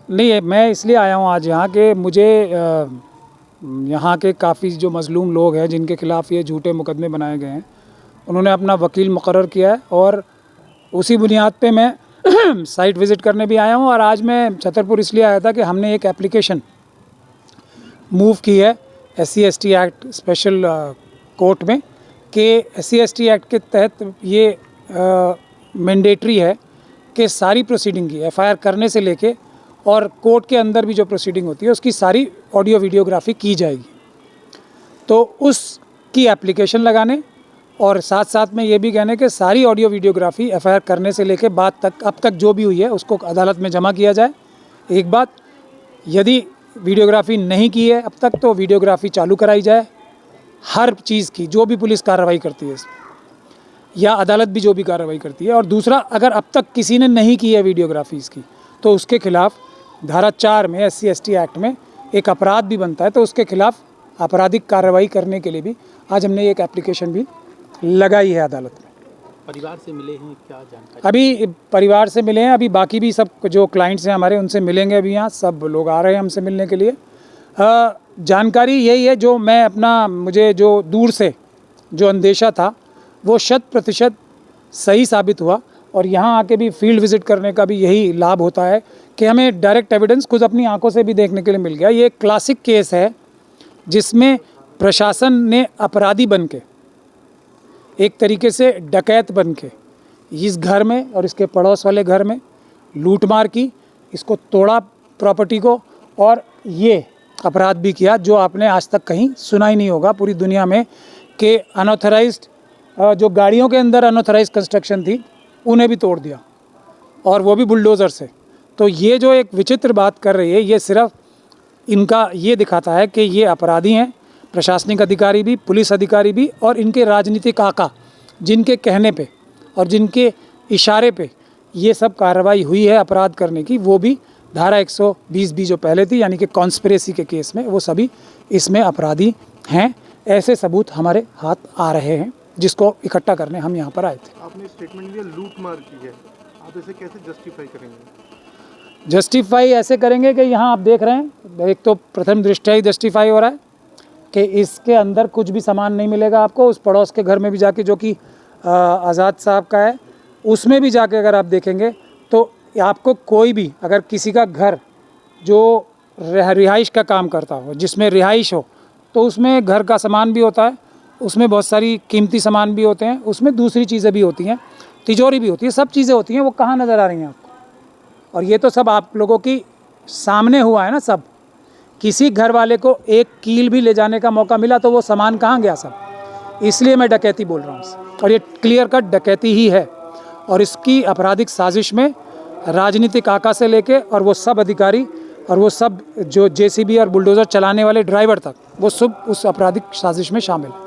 नहीं, मैं इसलिए आया हूँ आज यहाँ कि मुझे यहाँ के काफ़ी जो मज़लूम लोग हैं जिनके ख़िलाफ़ ये झूठे मुकदमे बनाए गए हैं, उन्होंने अपना वकील मुकर्रर किया है और उसी बुनियाद पे मैं साइट विज़िट करने भी आया हूँ। और आज मैं छतरपुर इसलिए आया था कि हमने एक एप्लीकेशन मूव की है SC/ST एक्ट स्पेशल कोर्ट में कि SC/ST एक्ट के तहत ये मैंडेटरी है कि सारी प्रोसीडिंग की FIR करने से लेके और कोर्ट के अंदर भी जो प्रोसीडिंग होती है उसकी सारी ऑडियो वीडियोग्राफी की जाएगी। तो उसकी एप्लीकेशन लगाने और साथ साथ में ये भी कहने कि सारी ऑडियो वीडियोग्राफी FIR करने से लेके बाद तक अब तक जो भी हुई है उसको अदालत में जमा किया जाए। एक बात, यदि वीडियोग्राफी नहीं की है अब तक तो वीडियोग्राफी चालू कराई जाए, हर चीज़ की जो भी पुलिस कार्रवाई करती है इसमें या अदालत भी जो भी कार्रवाई करती है। और दूसरा, अगर अब तक किसी ने नहीं की है वीडियोग्राफी इसकी तो उसके खिलाफ धारा 4 में SC/ST एक्ट में एक अपराध भी बनता है, तो उसके खिलाफ आपराधिक कार्रवाई करने के लिए भी आज हमने एक एप्लीकेशन भी लगाई है अदालत में। परिवार से मिले हैं, क्या जानकारी? अभी परिवार से मिले हैं, अभी बाकी भी सब जो क्लाइंट्स हैं हमारे उनसे मिलेंगे। अभी यहाँ सब लोग आ रहे हैं हमसे मिलने के लिए। जानकारी यही है जो मैं मुझे जो दूर से जो अंदेशा था वो 100% सही साबित हुआ। और यहाँ आके भी फील्ड विज़िट करने का भी यही लाभ होता है कि हमें डायरेक्ट एविडेंस खुद अपनी आंखों से भी देखने के लिए मिल गया। ये एक क्लासिक केस है जिसमें प्रशासन ने अपराधी बन के, एक तरीके से डकैत बन के इस घर में और इसके पड़ोस वाले घर में लूटमार की, इसको तोड़ा प्रॉपर्टी को, और ये अपराध भी किया जो आपने आज तक कहीं सुना ही नहीं होगा पूरी दुनिया में कि अनऑथराइज्ड जो गाड़ियों के अंदर अनऑथराइज्ड कंस्ट्रक्शन थी उन्हें भी तोड़ दिया, और वो भी बुलडोज़र से। तो ये जो एक विचित्र बात कर रही है ये सिर्फ इनका ये दिखाता है कि ये अपराधी हैं, प्रशासनिक अधिकारी भी, पुलिस अधिकारी भी, और इनके राजनीतिक आका जिनके कहने पे और जिनके इशारे पे ये सब कार्रवाई हुई है अपराध करने की, वो भी धारा 120 भी जो पहले थी यानी कि कॉन्स्पिरेसी के केस में, वो सभी इसमें अपराधी हैं। ऐसे सबूत हमारे हाथ आ रहे हैं जिसको इकट्ठा करने हम यहाँ पर आए थे। आपने स्टेटमेंट दिया लूट मार की है, आप इसे कैसे जस्टिफाई करेंगे? जस्टिफाई ऐसे करेंगे कि यहाँ आप देख रहे हैं, एक तो प्रथम दृष्टया ही जस्टिफाई हो रहा है कि इसके अंदर कुछ भी सामान नहीं मिलेगा आपको। उस पड़ोस के घर में भी जाके, जो कि आज़ाद साहब का है, उसमें भी जाके अगर आप देखेंगे तो आपको कोई भी, अगर किसी का घर जो रिहाइश का काम करता हो, जिसमें रिहाइश हो, तो उसमें घर का सामान भी होता है, उसमें बहुत सारी कीमती सामान भी होते हैं, उसमें दूसरी चीज़ें भी होती हैं, तिजोरी भी होती है, सब चीज़ें होती हैं। वो कहाँ नज़र आ रही हैं आपको? और ये तो सब आप लोगों की सामने हुआ है ना सब। किसी घर वाले को एक कील भी ले जाने का मौका मिला तो वो सामान कहाँ गया सब? इसलिए मैं डकैती बोल रहा हूँ, और ये क्लियर कट डकैती ही है। और इसकी आपराधिक साजिश में राजनीतिक आका से लेके और वो सब अधिकारी और वो सब जो JCB और बुलडोज़र चलाने वाले ड्राइवर तक, वो सब उस आपराधिक साजिश में शामिल है।